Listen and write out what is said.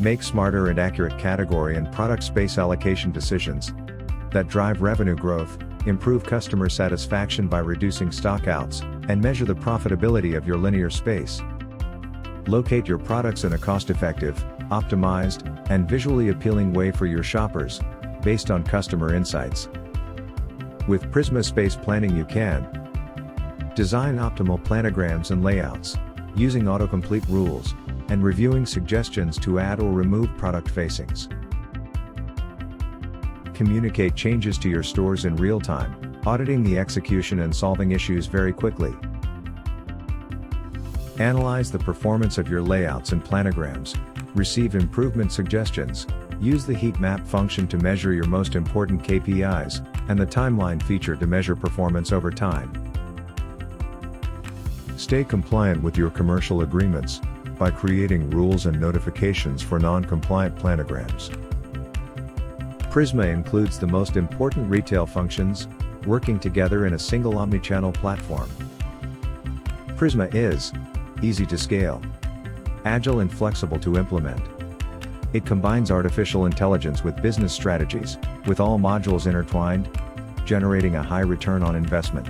Make smarter and accurate category and product space allocation decisions that drive revenue growth, improve customer satisfaction by reducing stockouts, and measure the profitability of your linear space. Locate your products in a cost-effective, optimized, and visually appealing way for your shoppers, based on customer insights. With Prisma Space Planning you can design optimal planograms and layouts, using autocomplete rules, and reviewing suggestions to add or remove product facings. Communicate changes to your stores in real time, auditing the execution and solving issues very quickly. Analyze the performance of your layouts and planograms, receive improvement suggestions, use the heat map function to measure your most important KPIs, and the timeline feature to measure performance over time. Stay compliant with your commercial agreements by creating rules and notifications for non-compliant planograms. Prisma includes the most important retail functions, working together in a single omnichannel platform. Prisma is easy to scale, agile and flexible to implement. It combines artificial intelligence with business strategies, with all modules intertwined, generating a high return on investment.